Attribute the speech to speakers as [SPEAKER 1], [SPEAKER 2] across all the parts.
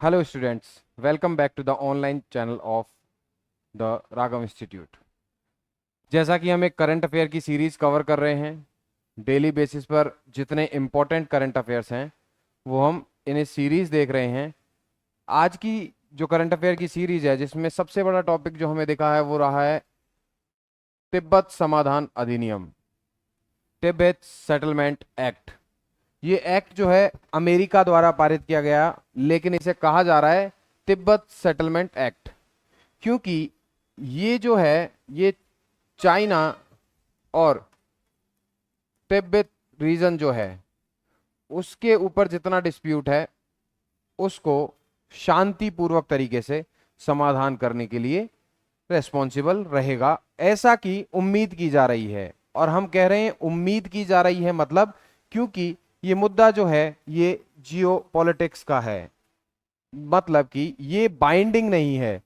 [SPEAKER 1] Hello students, welcome back to the online channel of the Raghav institute. जैसा कि हम एक करंट अफेयर की सीरीज कवर कर रहे हैं, डेली बेसिस पर जितने इम्पोर्टेंट करंट अफेयर्स हैं वो हम इन्हें सीरीज देख रहे हैं। आज की जो करंट अफेयर की सीरीज है, जिसमें सबसे बड़ा टॉपिक जो हमें दिखा है वो रहा है तिब्बत समाधान अधिनियम, तिब्बत सेटलमेंट एक्ट। ये एक्ट जो है अमेरिका द्वारा पारित किया गया, लेकिन इसे कहा जा रहा है तिब्बत सेटलमेंट एक्ट, क्योंकि ये जो है ये चाइना और तिब्बत रीजन जो है उसके ऊपर जितना डिस्प्यूट है उसको शांतिपूर्वक तरीके से समाधान करने के लिए रेस्पॉन्सिबल रहेगा, ऐसा की उम्मीद की जा रही है। और हम कह रहे हैं उम्मीद की जा रही है मतलब क्योंकि ये मुद्दा जो है ये जियो पॉलिटिक्स का है, मतलब कि ये बाइंडिंग नहीं है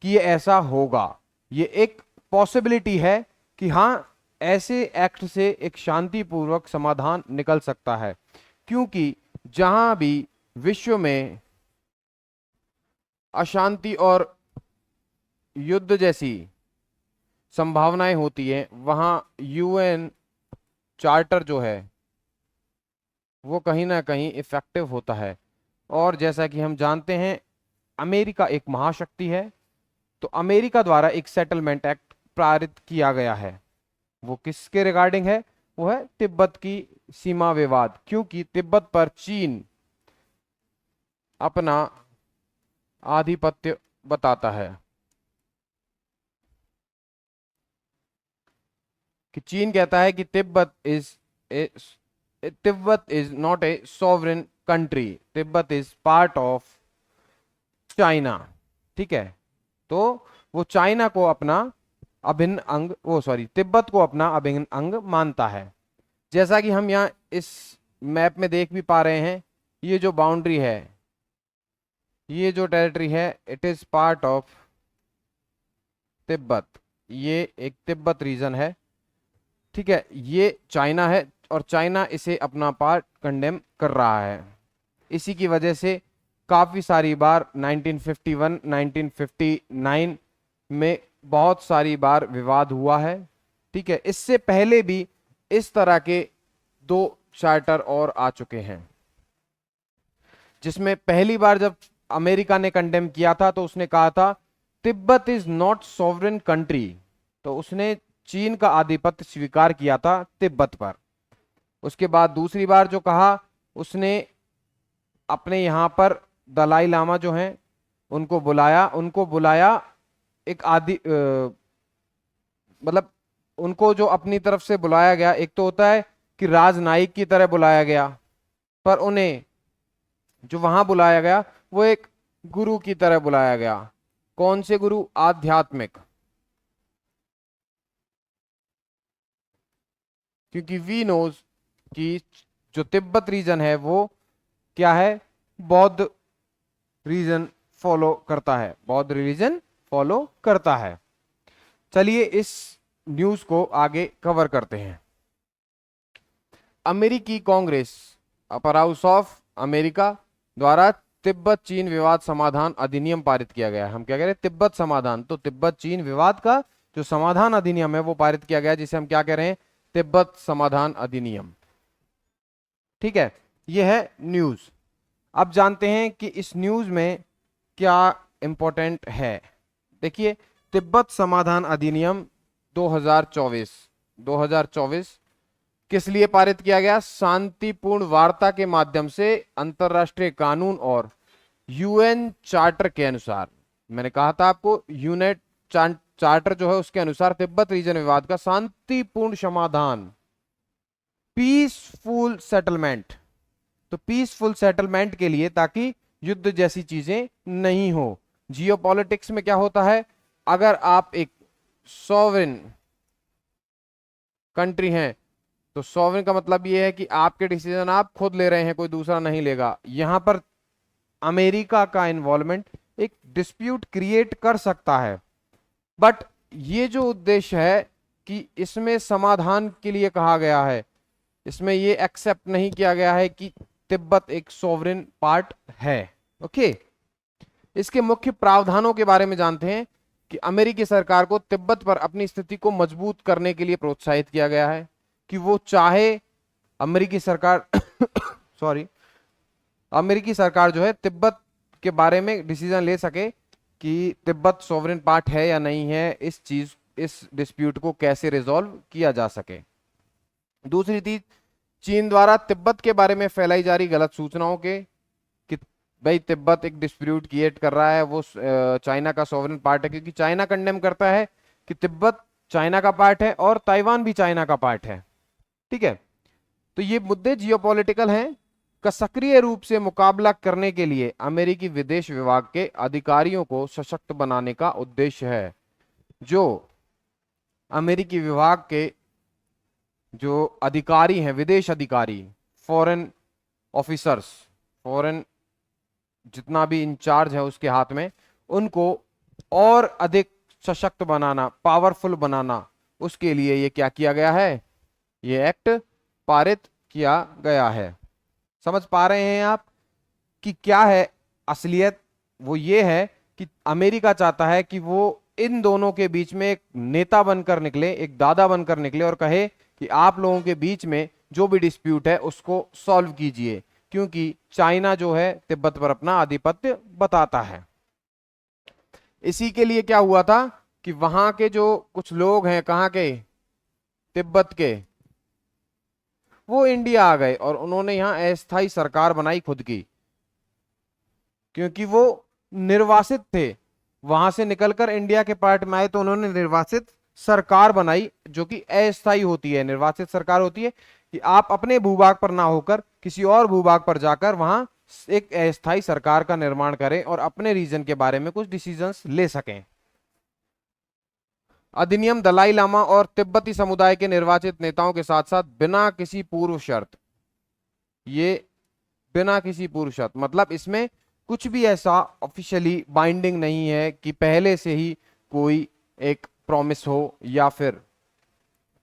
[SPEAKER 1] कि ये ऐसा होगा। ये एक पॉसिबिलिटी है कि हाँ, ऐसे एक्ट से एक शांतिपूर्वक समाधान निकल सकता है, क्योंकि जहां भी विश्व में अशांति और युद्ध जैसी संभावनाएं होती हैं वहां यूएन चार्टर जो है वो कहीं ना कहीं इफेक्टिव होता है। और जैसा कि हम जानते हैं अमेरिका एक महाशक्ति है, तो अमेरिका द्वारा एक सेटलमेंट एक्ट पारित किया गया है। वो किसके रिगार्डिंग है? वो है तिब्बत की सीमा विवाद, क्योंकि तिब्बत पर चीन अपना आधिपत्य बताता है कि चीन कहता है कि Tibet is not a sovereign country, Tibet is part of China. ठीक है, तो वो चाइना को अपना अभिन्न अंग, तिब्बत को अपना अभिन्न अंग मानता है। जैसा कि हम यहाँ इस मैप में देख भी पा रहे हैं, ये जो बाउंड्री है, ये जो टेरिटरी है, it is part of Tibet. ये एक तिब्बत रीजन है, ठीक है, ये चाइना है और चाइना इसे अपना पार्ट कंडेम कर रहा है। इसी की वजह से काफी सारी बार 1951, 1959 में बहुत सारी बार विवाद हुआ है। ठीक है, इससे पहले भी इस तरह के दो चार्टर और आ चुके हैं, जिसमें पहली बार जब अमेरिका ने कंडेम किया था तो उसने कहा था Tibet is not sovereign country, तो उसने चीन का आधिपत्य स्वीकार किया था तिब्बत पर। उसके बाद दूसरी बार जो कहा, उसने अपने यहां पर दलाई लामा जो हैं उनको बुलाया एक मतलब उनको जो अपनी तरफ से बुलाया गया, एक तो होता है कि राजनायिक की तरह बुलाया गया, पर उन्हें जो वहां बुलाया गया वो एक गुरु की तरह बुलाया गया। कौन से गुरु? आध्यात्मिक, क्योंकि वी नोज कि जो तिब्बत रीजन है वो क्या है? बौद्ध रीजन फॉलो करता है, बौद्ध रिलीजन फॉलो करता है। चलिए इस न्यूज को आगे कवर करते हैं। अमेरिकी Congress, upper house of America द्वारा तिब्बत चीन विवाद समाधान अधिनियम पारित किया गया है। हम क्या कह रहे हैं? तिब्बत समाधान, तो तिब्बत चीन विवाद का जो समाधान अधिनियम है वो पारित किया गया, जिसे हम क्या कह रहे हैं? तिब्बत समाधान अधिनियम। ठीक है, यह है न्यूज। अब जानते हैं कि इस न्यूज में क्या इंपॉर्टेंट है। देखिए, तिब्बत समाधान अधिनियम 2024 किस लिए पारित किया गया? शांतिपूर्ण वार्ता के माध्यम से अंतरराष्ट्रीय कानून और यूएन चार्टर के अनुसार। मैंने कहा था आपको, यूनेट चार्टर जो है उसके अनुसार तिब्बत रीजन विवाद का शांतिपूर्ण समाधान, पीसफुल सेटलमेंट। तो पीसफुल सेटलमेंट के लिए, ताकि युद्ध जैसी चीजें नहीं हो। जियोपॉलिटिक्स में क्या होता है? अगर आप एक सॉवरेन कंट्री हैं, तो सॉवरेन का मतलब यह है कि आपके डिसीजन आप खुद ले रहे हैं, कोई दूसरा नहीं लेगा। यहां पर अमेरिका का इन्वॉल्वमेंट एक डिस्प्यूट क्रिएट कर सकता है, बट ये जो उद्देश्य है कि इसमें समाधान के लिए कहा गया है, इसमें ये एक्सेप्ट नहीं किया गया है कि तिब्बत एक सॉवरेन पार्ट है। ओके, इसके मुख्य प्रावधानों के बारे में जानते हैं कि अमेरिकी सरकार को तिब्बत पर अपनी स्थिति को मजबूत करने के लिए प्रोत्साहित किया गया है कि वो चाहे अमेरिकी सरकार सॉरी अमेरिकी सरकार जो है तिब्बत के बारे में डिसीजन ले सके कि तिब्बत सॉवरेन पार्ट है या नहीं है, इस डिस्प्यूट को कैसे रिजॉल्व किया जा सके। दूसरी चीज, चीन द्वारा तिब्बत के बारे में फैलाई जा रही गलत सूचनाओं के कि भाई तिब्बत एक डिस्प्यूट क्रिएट कर रहा है, वो चाइना का सॉवरेन पार्ट है, क्योंकि चाइना कंडेम करता है कि तिब्बत चाइना का पार्ट है और ताइवान भी चाइना का पार्ट है। ठीक है, तो ये मुद्दे जियोपॉलिटिकल हैं का सक्रिय रूप से मुकाबला करने के लिए अमेरिकी विदेश विभाग के अधिकारियों को सशक्त बनाने का उद्देश्य है। जो अमेरिकी विभाग के जो अधिकारी हैं, विदेश अधिकारी, फॉरेन ऑफिसर्स, फॉरेन जितना भी इंचार्ज है उसके हाथ में, उनको और अधिक सशक्त बनाना, पावरफुल बनाना, उसके लिए ये क्या किया गया है, ये एक्ट पारित किया गया है। समझ पा रहे हैं आप कि क्या है असलियत? वो ये है कि अमेरिका चाहता है कि वो इन दोनों के बीच में एक नेता बनकर निकले, एक दादा बनकर निकले और कहे कि आप लोगों के बीच में जो भी डिस्प्यूट है उसको सॉल्व कीजिए, क्योंकि चाइना जो है तिब्बत पर अपना आधिपत्य बताता है। इसी के लिए क्या हुआ था कि वहां के जो कुछ लोग हैं, कहां के, तिब्बत के, वो इंडिया आ गए और उन्होंने यहां अस्थायी सरकार बनाई खुद की, क्योंकि वो निर्वासित थे। वहां से निकलकर इंडिया के पार्ट में आए तो उन्होंने निर्वासित सरकार बनाई, जो कि अस्थायी होती है। निर्वासित सरकार होती है कि आप अपने भूभाग पर ना होकर किसी और भूभाग पर जाकर वहां एक अस्थायी सरकार का निर्माण करें और अपने रीजन के बारे में कुछ डिसीजंस ले सकें। अधिनियम दलाई लामा और तिब्बती समुदाय के निर्वाचित नेताओं के साथ साथ बिना किसी पूर्व शर्त, ये बिना किसी पूर्व शर्त मतलब इसमें कुछ भी ऐसा ऑफिशियली बाइंडिंग नहीं है कि पहले से ही कोई एक प्रॉमिस हो या फिर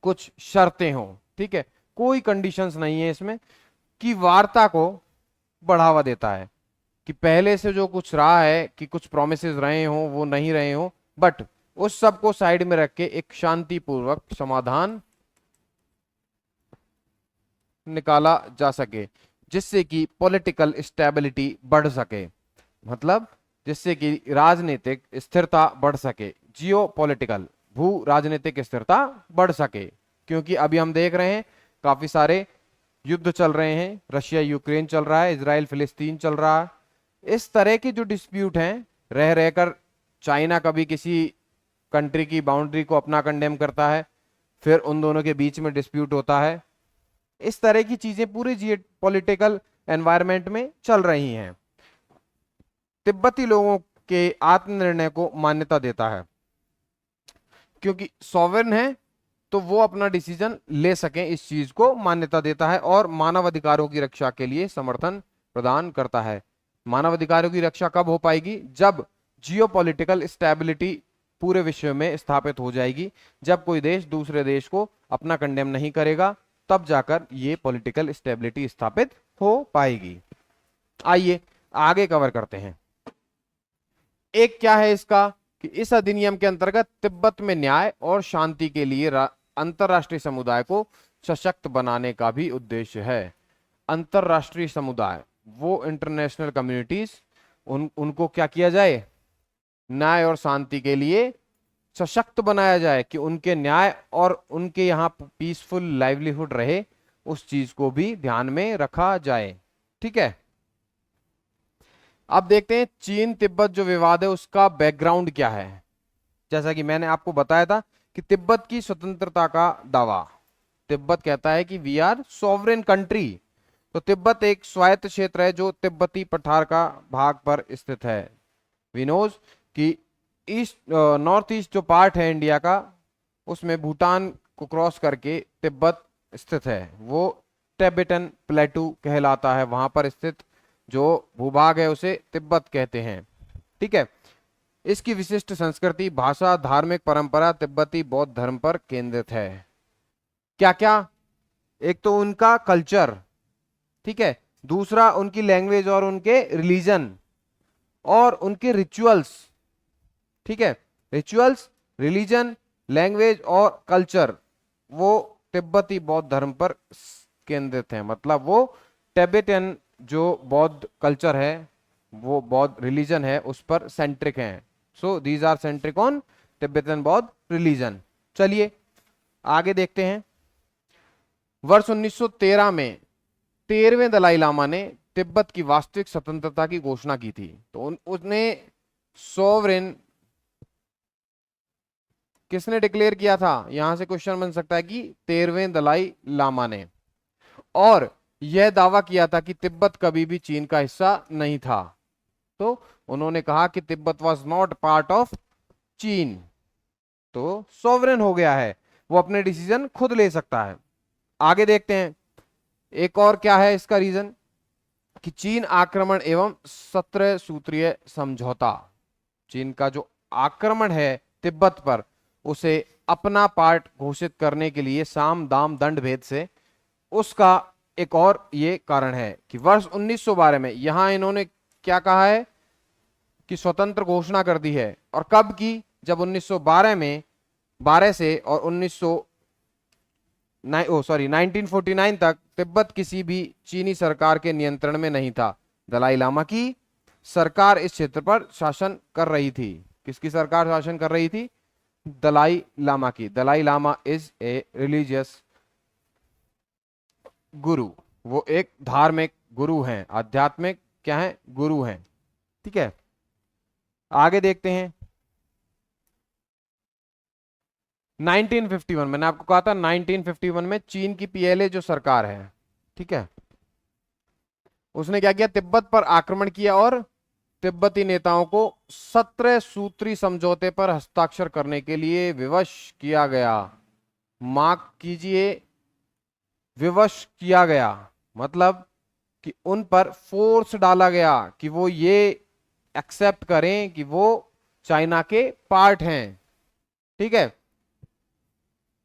[SPEAKER 1] कुछ शर्तें हो। ठीक है, कोई कंडीशंस नहीं है इसमें, कि वार्ता को बढ़ावा देता है कि पहले से जो कुछ रहा है कि कुछ प्रोमिसेस रहे हो वो नहीं रहे हो, बट उस सब को साइड में रख के एक शांतिपूर्वक समाधान निकाला जा सके, जिससे कि पॉलिटिकल स्टेबिलिटी बढ़ सके, मतलब जिससे कि राजनीतिक स्थिरता बढ़ सके, जियो पॉलिटिकल, भू राजनीतिक स्थिरता बढ़ सके। क्योंकि अभी हम देख रहे हैं काफी सारे युद्ध चल रहे हैं, रशिया यूक्रेन चल रहा है, इजराइल फिलिस्तीन चल रहा है। इस तरह के जो डिस्प्यूट हैं, रह रहकर चाइना कभी किसी कंट्री की बाउंड्री को अपना कंडेम करता है, फिर उन दोनों के बीच में डिस्प्यूट होता है। इस तरह की चीजें पूरे जियो पॉलिटिकल एनवायरनमेंट में चल रही हैं। तिब्बती लोगों के आत्मनिर्णय को मान्यता देता है, क्योंकि सॉवरेन है तो वो अपना डिसीजन ले सकें, इस चीज को मान्यता देता है और मानव अधिकारों की रक्षा के लिए समर्थन प्रदान करता है। मानव अधिकारों की रक्षा कब हो पाएगी? जब जियोपॉलिटिकल स्टेबिलिटी पूरे विश्व में स्थापित हो जाएगी। जब कोई देश दूसरे देश को अपना कंडेम नहीं करेगा, तब जाकर ये पॉलिटिकल स्टेबिलिटी स्थापित हो पाएगी। आइए आगे कवर करते हैं। एक क्या है इसका कि इस अधिनियम के अंतर्गत तिब्बत में न्याय और शांति के लिए अंतरराष्ट्रीय समुदाय को सशक्त बनाने का भी उद्देश्य है। अंतरराष्ट्रीय समुदाय, वो इंटरनेशनल कम्युनिटीज, उनको क्या किया जाए, न्याय और शांति के लिए सशक्त बनाया जाए, कि उनके न्याय और उनके यहाँ पीसफुल लाइवलीहुड रहे, उस चीज को भी ध्यान में रखा जाए। ठीक है, अब देखते हैं चीन तिब्बत जो विवाद है उसका बैकग्राउंड क्या है। जैसा कि मैंने आपको बताया था कि तिब्बत की स्वतंत्रता का दावा, तिब्बत कहता है कि वी आर सॉवरेन कंट्री। तो तिब्बत एक स्वायत्त क्षेत्र है जो तिब्बती पठार का भाग पर स्थित है। वी नोज कि ईस्ट नॉर्थ ईस्ट जो पार्ट है इंडिया का, उसमें भूटान को क्रॉस करके तिब्बत स्थित है, वो टिबेटन प्लेटू कहलाता है। वहां पर स्थित जो भूभाग है उसे तिब्बत कहते हैं। ठीक है, इसकी विशिष्ट संस्कृति, भाषा, धार्मिक परंपरा तिब्बती बौद्ध धर्म पर केंद्रित है। क्या क्या? एक तो उनका कल्चर, ठीक है, दूसरा उनकी लैंग्वेज और उनके रिलीजन, और उनके रिचुअल्स, ठीक है, रिचुअल्स, रिलीजन, लैंग्वेज और कल्चर वो तिब्बती बौद्ध धर्म पर केंद्रित हैं। मतलब वो टिबेटियन जो बौद्ध कल्चर है, वो बौद्ध रिलीजन है, उस पर सेंट्रिक हैं। So these are centric on Tibetan बौद्ध रिलीजन। चलिए आगे देखते हैं। वर्ष 1913 में 13वें दलाई लामा ने तिब्बत की वास्तविक स्वतंत्रता की घोषणा की थी। तो उसने सोवरेन किसने डिक्लेयर किया था? यहां से क्वेश्चन बन सकता है कि 13वें दलाई लामा ने। और यह दावा किया था कि तिब्बत कभी भी चीन का हिस्सा नहीं था। तो उन्होंने कहा कि Tibet was not part of चीन। तो सोवरेन हो गया है, वो अपने डिसीजन खुद ले सकता है। आगे देखते हैं, एक और क्या है इसका रीजन कि चीन आक्रमण एवं 17 सूत्रीय समझौता। चीन का जो आक्रमण है तिब्बत पर, उसे अपना पार्ट घोषित करने के लिए साम दाम दंड भेद से, उसका एक और ये कारण है कि वर्ष 1912 में यहां इन्होंने क्या कहा है कि स्वतंत्र घोषणा कर दी है। और कब की? जब 1912 में 12 से और 1949 तक तिब्बत किसी भी चीनी सरकार के नियंत्रण में नहीं था। दलाई लामा की सरकार इस क्षेत्र पर शासन कर रही थी। किसकी सरकार शासन कर रही थी? दलाई लामा की। Dalai Lama is a religious guru, वो एक धार्मिक गुरु हैं, आध्यात्मिक क्या है? गुरु हैं। ठीक है, आगे देखते हैं। 1951, मैंने आपको कहा था 1951 में चीन की पीएलए जो सरकार है, ठीक है, उसने क्या किया? तिब्बत पर आक्रमण किया और तिब्बती नेताओं को 17 सूत्री समझौते पर हस्ताक्षर करने के लिए विवश किया गया। मार्क कीजिए, विवश किया गया मतलब कि उन पर फोर्स डाला गया कि वो ये एक्सेप्ट करें कि वो चाइना के पार्ट हैं। ठीक है,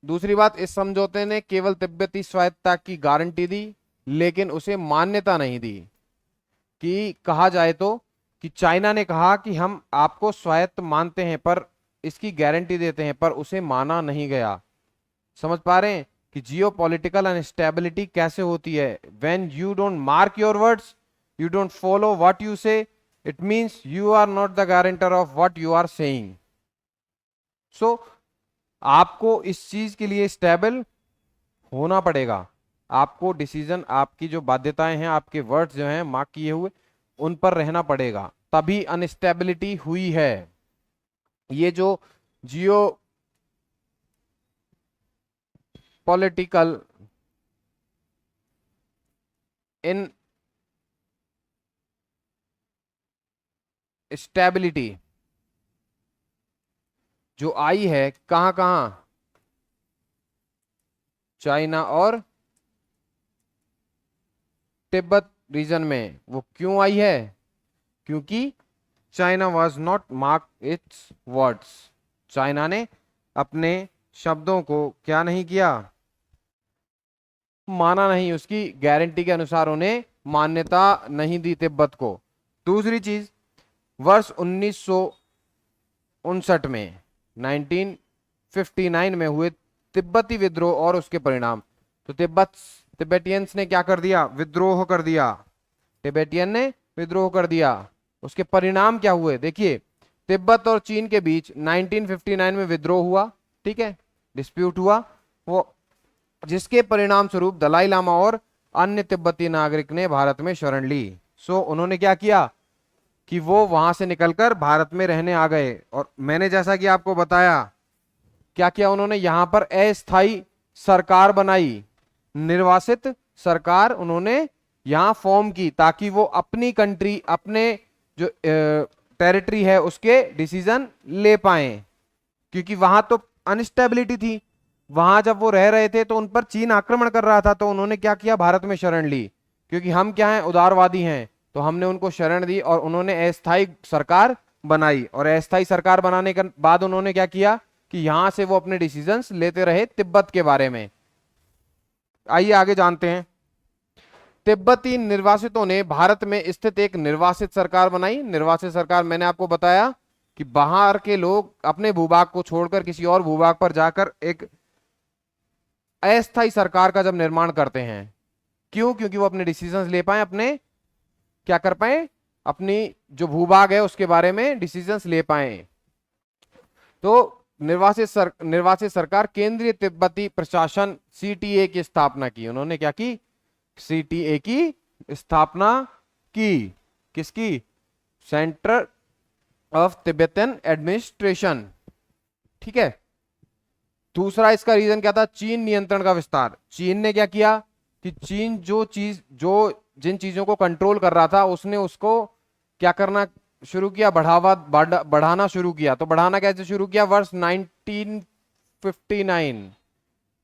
[SPEAKER 1] दूसरी बात, इस समझौते ने केवल तिब्बती स्वायत्तता की गारंटी दी, लेकिन उसे मान्यता नहीं दी। कि कहा जाए तो कि चाइना ने कहा कि हम आपको स्वायत्त मानते हैं, पर इसकी गारंटी देते हैं, पर उसे माना नहीं गया। समझ पा रहे हैं कि जियो पॉलिटिकल अनस्टेबिलिटी कैसे होती है? When you don't mark your words, you don't follow what you say, it means you are not the guarantor of what you are saying. So आपको इस चीज के लिए स्टेबल होना पड़ेगा। आपको डिसीजन, आपकी जो बाध्यताएं हैं, आपके वर्ड्स जो हैं मार्क किए हुए, उन पर रहना पड़ेगा, तभी अनस्टेबिलिटी हुई है। ये जो जियो पॉलिटिकल इन स्टेबिलिटी जो आई है कहां कहां? चाइना और तिब्बत रीजन में। वो क्यों आई है? क्योंकि China was not mark it's words. China ने अपने शब्दों को क्या नहीं किया? माना नहीं, उसकी गारंटी के अनुसार उन्हें मान्यता नहीं दी तिब्बत को। दूसरी चीज, वर्ष 1959 में 1959 में हुए तिब्बती विद्रोह और उसके परिणाम। तो तिब्बतियंस ने क्या कर दिया? विद्रोह कर दिया। तिब्बतियन ने विद्रोह कर दिया। उसके परिणाम क्या हुए? देखिए, तिब्बत और चीन के बीच 1959 में विद्रोह हुआ, ठीक है, डिस्प्यूट हुआ वो, जिसके परिणाम स्वरूप दलाई लामा और अन्य तिब्बती नागरिक ने भारत में शरण ली। सो उन्होंने क्या किया कि वो वहां से निकलकर भारत में रहने आ गए। और मैंने जैसा कि आपको बताया, क्या किया उन्होंने? यहां पर अस्थायी सरकार बनाई, निर्वासित सरकार उन्होंने यहां फॉर्म की, ताकि वो अपनी कंट्री, अपने जो टेरिटरी है उसके डिसीजन ले पाए। क्योंकि वहां तो अनस्टेबिलिटी थी, वहां जब वो रह रहे थे तो उन पर चीन आक्रमण कर रहा था, तो उन्होंने क्या किया? भारत में शरण ली। क्योंकि हम क्या हैं? उदारवादी हैं, तो हमने उनको शरण दी और उन्होंने अस्थायी सरकार बनाई। और अस्थायी सरकार बनाने के बाद उन्होंने क्या किया कि यहां से वो अपने डिसीजंस लेते रहे तिब्बत के बारे में। आइए आगे जानते हैं। तिब्बती निर्वासितों ने भारत में स्थित एक निर्वासित सरकार बनाई। निर्वासित सरकार मैंने आपको बताया कि बाहर के लोग अपने भूभाग को छोड़कर किसी और भूभाग पर जाकर एक अस्थायी सरकार का जब निर्माण करते हैं। क्यों? क्योंकि वो अपने डिसीजंस ले पाए, अपने क्या कर पाए, अपनी जो भूभाग है उसके बारे में डिसीजंस ले पाए। तो निर्वासित सरकार केंद्रीय तिब्बती प्रशासन सीटीए की स्थापना की। उन्होंने क्या की? सीटीए की स्थापना की। किसकी? Centre of Tibetan administration. ठीक है। दूसरा इसका रीजन क्या था? चीन नियंत्रण का विस्तार। चीन ने क्या किया कि चीन जिन चीजों को कंट्रोल कर रहा था उसने उसको क्या करना शुरू किया? बढ़ाना शुरू किया। तो बढ़ाना कैसे शुरू किया? वर्ष 1959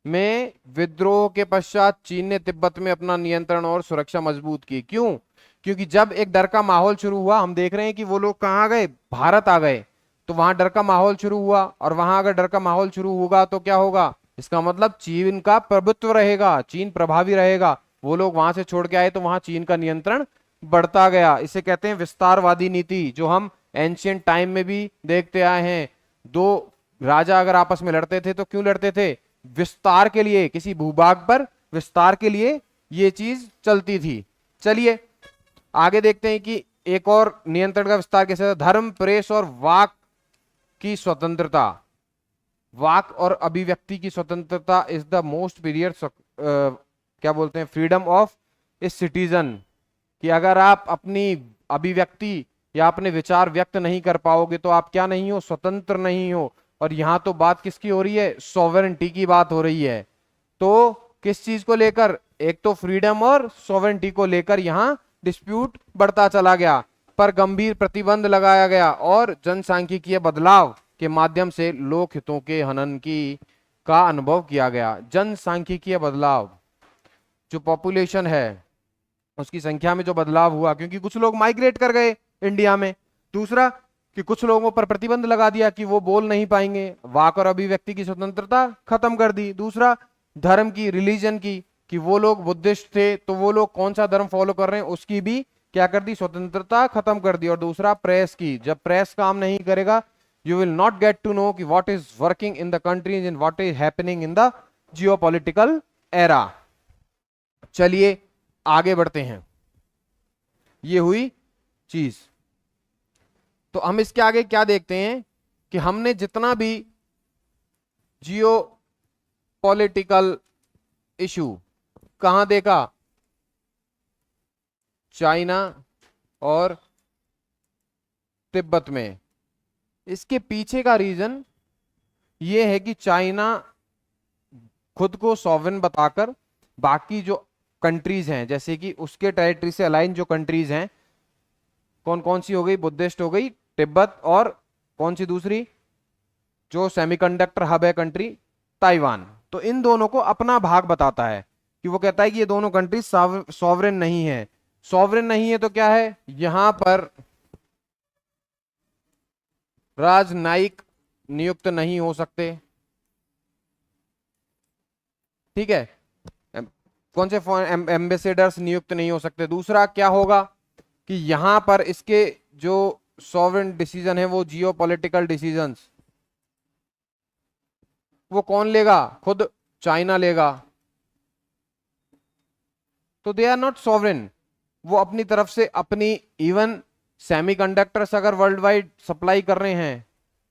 [SPEAKER 1] में विद्रोह के पश्चात चीन ने तिब्बत में अपना नियंत्रण और सुरक्षा मजबूत की। क्यों? क्योंकि जब एक डर का माहौल शुरू हुआ, हम देख रहे हैं कि वो लोग कहाँ आ गए? भारत आ गए। तो वहां डर का माहौल शुरू हुआ, और वहां अगर डर का माहौल शुरू होगा तो क्या होगा? इसका मतलब चीन का प्रभुत्व रहेगा, चीन प्रभावी रहेगा। वो लोग वहां से छोड़ के आए तो वहां चीन का नियंत्रण बढ़ता गया। इसे कहते हैं विस्तारवादी नीति, जो हम एंशियंट टाइम में भी देखते आए हैं। दो राजा अगर आपस में लड़ते थे तो क्यों लड़ते थे? विस्तार के लिए, किसी भूभाग पर विस्तार के लिए ये चीज चलती थी। चलिए आगे देखते हैं कि एक और नियंत्रण का विस्तार कैसे? धर्म, प्रेस और वाक की स्वतंत्रता। वाक और अभिव्यक्ति की स्वतंत्रता इज द मोस्ट पीरियड क्या बोलते हैं, फ्रीडम ऑफ ए सिटीजन। कि अगर आप अपनी अभिव्यक्ति या अपने विचार व्यक्त नहीं कर पाओगे तो आप क्या नहीं हो? स्वतंत्र नहीं हो। और यहां तो बात किसकी हो रही है? सॉवरेंटी की बात हो रही है। तो किस चीज को लेकर? एक तो फ्रीडम और सॉवरेंटी को लेकर यहां डिस्प्यूट बढ़ता चला गया, पर गंभीर प्रतिबंध लगाया गया और जनसांख्यिकीय बदलाव के माध्यम से लोक हितों के हनन का अनुभव किया गया। जनसांख्यिकीय बदलाव, जो पॉपुलेशन है उसकी संख्या में जो बदलाव हुआ, क्योंकि कुछ लोग माइग्रेट कर गए इंडिया में। दूसरा कि कुछ लोगों पर प्रतिबंध लगा दिया कि वो बोल नहीं पाएंगे, वाक और अभिव्यक्ति की स्वतंत्रता खत्म कर दी। दूसरा धर्म की, रिलीजन की, कि वो लोग बुद्धिस्ट थे तो वो लोग कौन सा धर्म फॉलो कर रहे हैं उसकी भी क्या कर दी? स्वतंत्रता खत्म कर दी। और दूसरा प्रेस की, जब प्रेस काम नहीं करेगा you will not get to know कि what is working in the countries and what is happening in the geopolitical era। चलिए आगे बढ़ते हैं। ये हुई चीज। तो हम इसके आगे क्या देखते हैं कि हमने जितना भी जियो पॉलिटिकल इशू कहां देखा? चाइना और तिब्बत में। इसके पीछे का रीजन ये है कि चाइना खुद को सॉवरेन बताकर बाकी जो कंट्रीज हैं, जैसे कि उसके टेरिटरी से अलाइन जो कंट्रीज हैं, कौन कौन सी हो गई? बुद्धिस्ट हो गई, तिब्बत, और कौन सी दूसरी जो सेमीकंडक्टर हब है कंट्री? ताइवान। तो इन दोनों को अपना भाग बताता है कि वो कहता है कि ये दोनों कंट्री सॉवरेन नहीं है। सॉवरेन नहीं है तो क्या है? यहां पर राजनयिक नियुक्त नहीं हो सकते। ठीक है। कौन से एम्बेसडर्स नियुक्त नहीं हो सकते। दूसरा क्या होगा कि यहां पर इसके जो सॉवरेन डिसीजन है वो जियो पॉलिटिकल डिसीजंस वो कौन लेगा? खुद चाइना लेगा। तो दे आर नॉट सॉवरेन। वो अपनी तरफ से अपनी इवन सेमीकंडक्टर्स अगर वर्ल्ड वाइड सप्लाई कर रहे हैं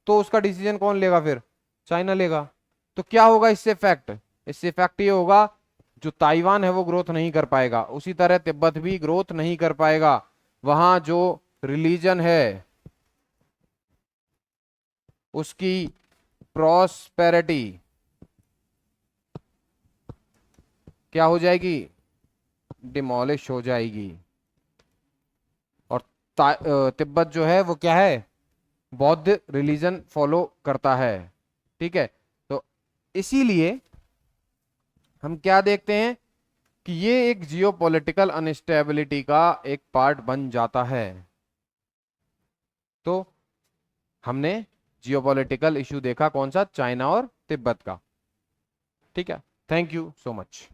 [SPEAKER 1] तो उसका डिसीजन कौन लेगा? फिर चाइना लेगा। तो क्या होगा इससे इफेक्ट? इससे इफेक्ट ये होगा जो ताइवान है वो ग्रोथ नहीं कर पाएगा, उसी तरह तिब्बत भी ग्रोथ नहीं कर पाएगा। वहां जो रिलीजन है उसकी प्रॉस्पेरिटी क्या हो जाएगी? डिमोलिश हो जाएगी। और तिब्बत जो है वो क्या है? बौद्ध रिलीजन फॉलो करता है। ठीक है। तो इसीलिए हम क्या देखते हैं कि ये एक जियोपॉलिटिकल अनस्टेबिलिटी का एक पार्ट बन जाता है। तो हमने जियोपॉलिटिकल इशू देखा कौन सा? चाइना और तिब्बत का। ठीक है। Thank you so much.